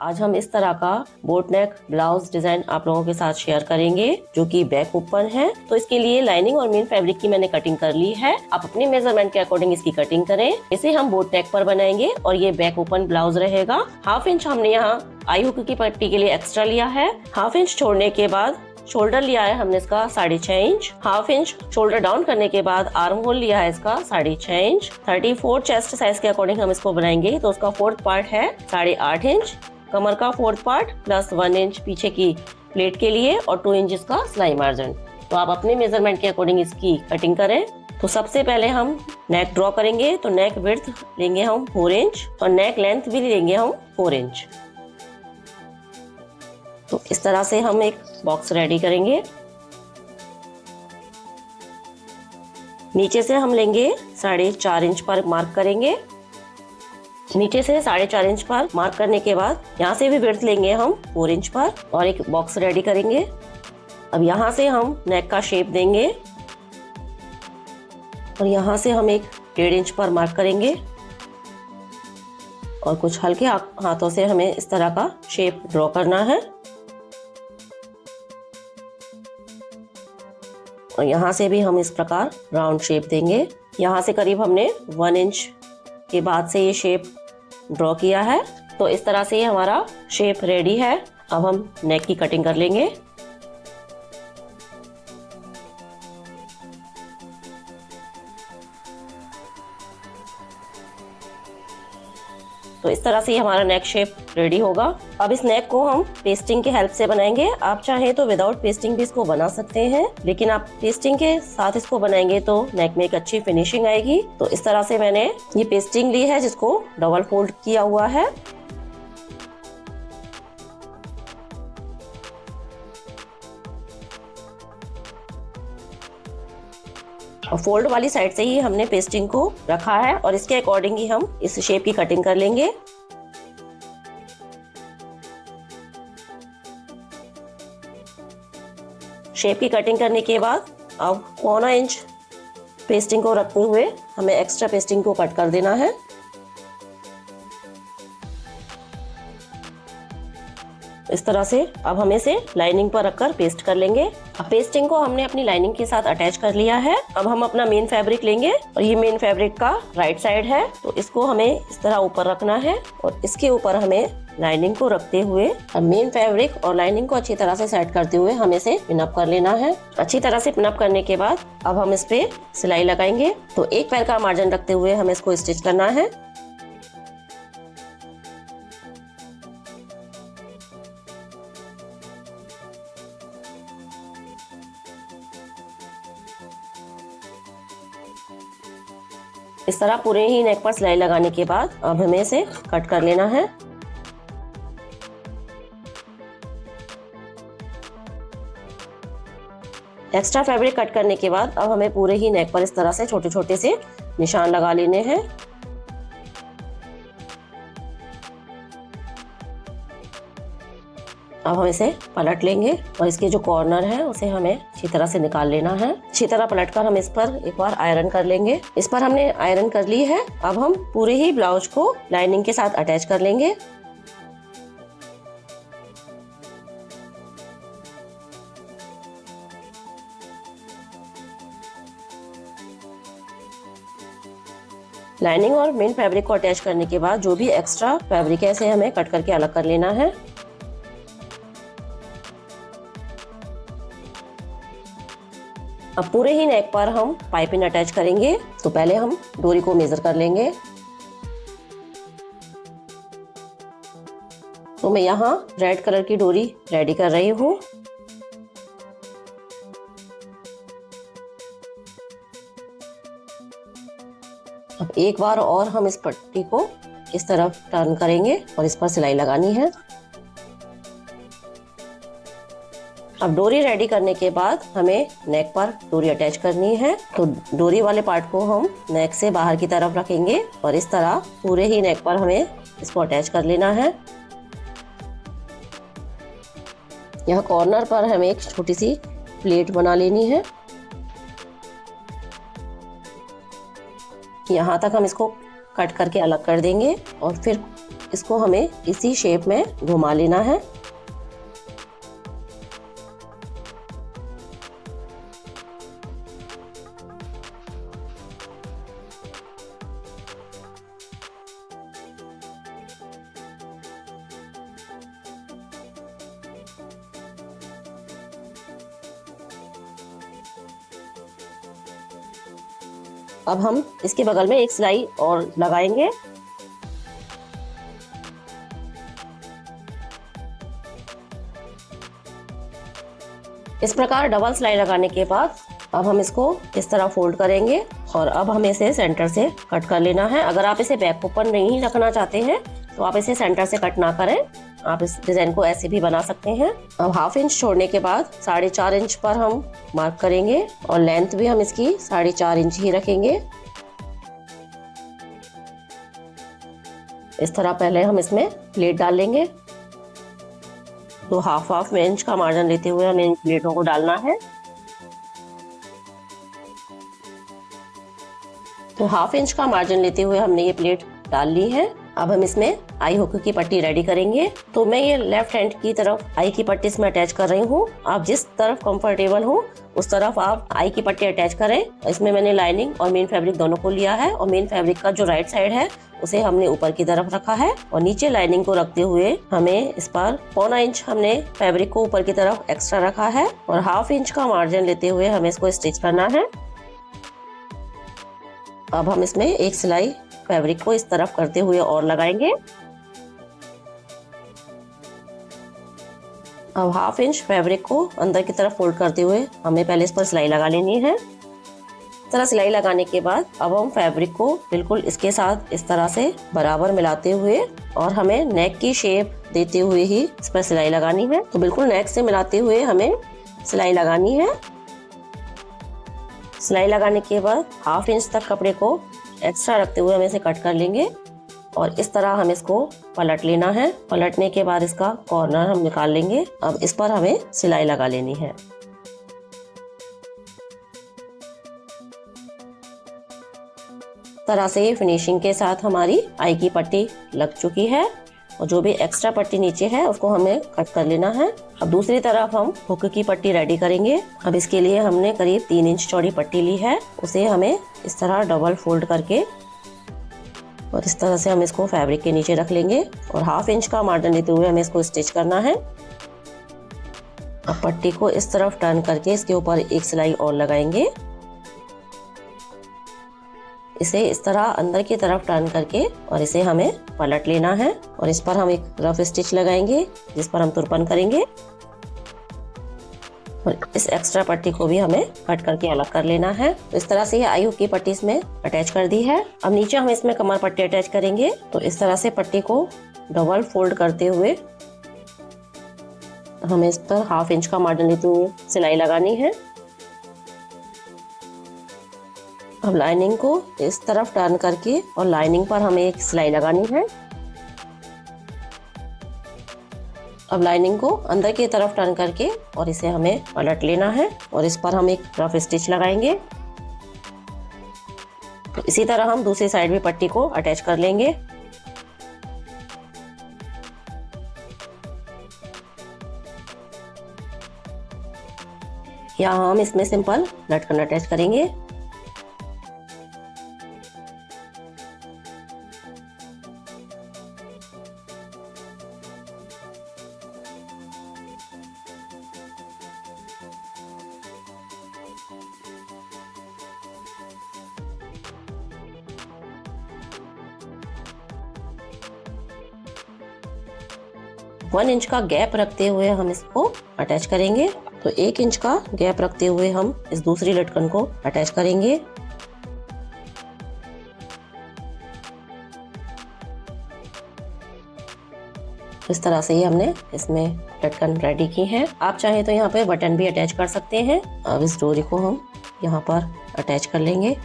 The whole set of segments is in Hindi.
आज हम इस तरह का बोट नेक ब्लाउज डिजाइन आप लोगों के साथ शेयर करेंगे जो कि बैक ओपन है। तो इसके लिए लाइनिंग और मेन फैब्रिक की मैंने कटिंग कर ली है। आप अपने मेजरमेंट के अकॉर्डिंग इसकी कटिंग करें। इसे हम बोट नेक पर बनाएंगे और ये बैक ओपन ब्लाउज रहेगा। 1/2 इंच हमने यहाँ आई हुक की पट्टी के लिए एक्स्ट्रा लिया है। 1/2 इंच छोड़ने के बाद शोल्डर लिया है हमने इसका 6.5 इंच। 1/2 इंच शोल्डर डाउन करने के बाद आर्म होल लिया है इसका 6.5 इंच। 34 चेस्ट साइज के अकॉर्डिंग हम इसको बनाएंगे तो उसका 4th पार्ट है 8.5 इंच। कमर का 4th पार्ट प्लस 1 इंच पीछे की प्लेट के लिए और 2 इंच का सिलाई मार्जिन। तो आप अपने मेजरमेंट के अकॉर्डिंग इसकी कटिंग करें। तो सबसे पहले हम नेक ड्रॉ करेंगे। तो नेक विड्थ लेंगे हम 4 इंच और नेक लेंथ भी लेंगे हम 4 इंच। तो इस तरह से हम एक बॉक्स रेडी करेंगे। नीचे से हम लेंगे 4.5 इंच पर मार्क करेंगे। नीचे से 4.5 इंच पर मार्क करने के बाद यहाँ से भी विड्थ लेंगे हम 4 इंच पर और एक बॉक्स रेडी करेंगे। अब यहाँ से हम नेक का शेप देंगे और यहाँ से हम एक 1.5 इंच पर मार्क करेंगे और कुछ हल्के हाथों से हमें इस तरह का शेप ड्रॉ करना है। और यहाँ से भी हम इस प्रकार राउंड शेप देंगे। यहाँ से करीब हमने 1 इंच के बाद से ये शेप ड्रॉ किया है। तो इस तरह से ये हमारा शेप रेडी है। अब हम नेक की कटिंग कर लेंगे। तो इस तरह से हमारा नेक शेप रेडी होगा। अब इस नेक को हम पेस्टिंग के हेल्प से बनाएंगे। आप चाहें तो विदाउट पेस्टिंग भी इसको बना सकते हैं, लेकिन आप पेस्टिंग के साथ इसको बनाएंगे तो नेक में एक अच्छी फिनिशिंग आएगी। तो इस तरह से मैंने ये पेस्टिंग ली है जिसको डबल फोल्ड किया हुआ है। और फोल्ड वाली साइड से ही हमने पेस्टिंग को रखा है और इसके अकॉर्डिंग ही हम इस शेप की कटिंग कर लेंगे। शेप की कटिंग करने के बाद अब 1/4 इंच पेस्टिंग को रखते हुए हमें एक्स्ट्रा पेस्टिंग को कट कर देना है। इस तरह से अब हम इसे लाइनिंग पर रखकर पेस्ट कर लेंगे। अब पेस्टिंग को हमने अपनी लाइनिंग के साथ अटैच कर लिया है। अब हम अपना मेन फैब्रिक लेंगे और ये मेन फैब्रिक का राइट साइड है। तो इसको हमें इस तरह ऊपर रखना है और इसके ऊपर हमें लाइनिंग को रखते हुए अब मेन फैब्रिक और लाइनिंग को अच्छी तरह से सेट करते हुए हमें इसे पिनअप कर लेना है। अच्छी तरह से पिनअप करने के बाद अब हम इस पे सिलाई लगाएंगे। तो एक पैर का मार्जिन रखते हुए हमें इसको स्टिच करना है। इस तरह पूरे ही नेक पर सिलाई लगाने के बाद अब हमें इसे कट कर लेना है। एक्स्ट्रा फैब्रिक कट करने के बाद अब हमें पूरे ही नेक पर इस तरह से छोटे छोटे से निशान लगा लेने हैं। अब हम इसे पलट लेंगे और इसके जो कॉर्नर है उसे हमें अच्छी तरह से निकाल लेना है। अच्छी तरह पलटकर हम इस पर एक बार आयरन कर लेंगे। इस पर हमने आयरन कर ली है। अब हम पूरे ही ब्लाउज को लाइनिंग के साथ अटैच कर लेंगे। लाइनिंग और मेन फैब्रिक को अटैच करने के बाद जो भी एक्स्ट्रा फैब्रिक है इसे हमें कट करके अलग कर लेना है। अब पूरे ही नेक पर हम पाइपिंग अटैच करेंगे। तो पहले हम डोरी को मेजर कर लेंगे। तो मैं यहाँ रेड कलर की डोरी रेडी कर रही हूँ। अब एक बार और हम इस पट्टी को इस तरफ टर्न करेंगे और इस पर सिलाई लगानी है। अब डोरी रेडी करने के बाद हमें नेक पर डोरी अटैच करनी है। तो डोरी वाले पार्ट को हम नेक से बाहर की तरफ रखेंगे और इस तरह पूरे ही नेक पर हमें इसको अटैच कर लेना है। यहाँ कॉर्नर पर हमें एक छोटी सी प्लेट बना लेनी है। यहाँ तक हम इसको कट करके अलग कर देंगे और फिर इसको हमें इसी शेप में घुमा लेना है। अब हम इसके बगल में एक सिलाई और लगाएंगे। इस प्रकार डबल सिलाई लगाने के बाद अब हम इसको इस तरह फोल्ड करेंगे और अब हमें इसे सेंटर से कट कर लेना है। अगर आप इसे बैक ओपन नहीं रखना चाहते हैं तो आप इसे सेंटर से कट ना करें, आप इस डिजाइन को ऐसे भी बना सकते हैं। अब हाफ इंच छोड़ने के बाद 4.5 इंच पर हम मार्क करेंगे और लेंथ भी हम इसकी 4.5 इंच ही रखेंगे। इस तरह पहले हम इसमें प्लेट डाल लेंगे। तो हाफ इंच का मार्जिन लेते हुए हमें इन प्लेटों को डालना है। तो हाफ इंच का मार्जिन लेते हुए हमने ये प्लेट डाल ली है। अब हम इसमें आई हुक की पट्टी रेडी करेंगे। तो मैं ये लेफ्ट हैंड की तरफ आई की पट्टी इसमें अटैच कर रही हूँ। आप जिस तरफ कंफर्टेबल हो उस तरफ आप आई की पट्टी अटैच करें। इसमें मैंने लाइनिंग और मेन फैब्रिक दोनों को लिया है और मेन फैब्रिक का जो राइट साइड है उसे हमने ऊपर की तरफ रखा है और नीचे लाइनिंग को रखते हुए हमें इस पर 1/4 इंच हमने फैब्रिक को ऊपर की तरफ एक्स्ट्रा रखा है और हाफ इंच का मार्जिन लेते हुए हमें इसको स्टिच करना है। अब हम इसमें एक सिलाई फैब्रिक को इस तरफ करते हुए और लगाएंगे। अब हाफ इंच फैब्रिक को अंदर की तरफ फोल्ड करते हुए हमें पहले इस पर सिलाई लगा लेनी है। इस तरह सिलाई लगाने के बाद अब हम फैब्रिक को बिल्कुल इसके साथ इस तरह से बराबर मिलाते हुए और हमें नेक की शेप देते हुए ही इस पर सिलाई लगानी है। तो बिल्कुल नेक से मिलाते हुए हमें सिलाई लगानी है। सिलाई लगाने के बाद हाफ इंच तक कपड़े को एक्स्ट्रा रखते हुए हम इसे कट कर लेंगे और इस तरह हम इसको पलट लेना है। पलटने के बाद इसका कॉर्नर हम निकाल लेंगे। अब इस पर हमें सिलाई लगा लेनी है। तरह से फिनिशिंग के साथ हमारी आई की पट्टी लग चुकी है और जो भी एक्स्ट्रा पट्टी नीचे है उसको हमें कट कर लेना है। अब दूसरी तरफ हम हुक की पट्टी रेडी करेंगे। अब इसके लिए हमने करीब 3 इंच चौड़ी पट्टी ली है। उसे हमें इस तरह डबल फोल्ड करके और इस तरह से हम इसको फैब्रिक के नीचे रख लेंगे और हाफ इंच का मार्जिन लेते हुए हमें इसको स्टिच करना है। अब पट्टी को इस तरफ टर्न करके इसके ऊपर एक सिलाई और लगाएंगे। इसे इस तरह अंदर की तरफ टर्न करके और इसे हमें पलट लेना है और इस पर हम एक रफ स्टिच लगाएंगे जिस पर हम तुरपन करेंगे और इस एक्स्ट्रा पट्टी को भी हमें कट करके अलग कर लेना है। तो इस तरह से ये आई हुक की पट्टी इसमें अटैच कर दी है। अब नीचे हम इसमें कमर पट्टी अटैच करेंगे। तो इस तरह से पट्टी को डबल फोल्ड करते हुए हमें इस पर हाफ इंच का मार्जिन लेते हुए सिलाई लगानी है। अब लाइनिंग को इस तरफ टर्न करके और लाइनिंग पर हमें एक सिलाई लगानी है। अब लाइनिंग को अंदर की तरफ टर्न करके और इसे हमें पलट लेना है और इस पर हम एक रफ स्टिच लगाएंगे। तो इसी तरह हम दूसरी साइड भी पट्टी को अटैच कर लेंगे। यहाँ हम इसमें सिंपल लटकन अटैच करेंगे। वन इंच का गैप रखते हुए हम इसको अटैच करेंगे। तो 1 इंच का गैप रखते हुए हम इस दूसरी लटकन को अटैच करेंगे। इस तरह से ही हमने इसमें लटकन रेडी की है। आप चाहें तो यहाँ पे बटन भी अटैच कर सकते हैं। अब इस डोरी को हम यहाँ पर अटैच कर लेंगे।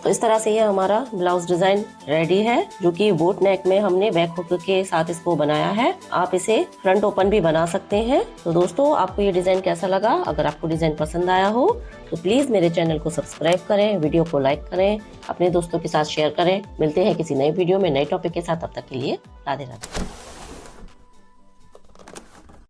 तो इस तरह से ये हमारा ब्लाउज डिजाइन रेडी है, जो कि बोट नेक में हमने बैक हुक के साथ इसको बनाया है। आप इसे फ्रंट ओपन भी बना सकते हैं। तो दोस्तों, आपको ये डिजाइन कैसा लगा? अगर आपको डिजाइन पसंद आया हो तो प्लीज मेरे चैनल को सब्सक्राइब करें, वीडियो को लाइक करें, अपने दोस्तों के साथ शेयर करें। मिलते हैं किसी नए वीडियो में नए टॉपिक के साथ। तब तक के लिए राधे राधे।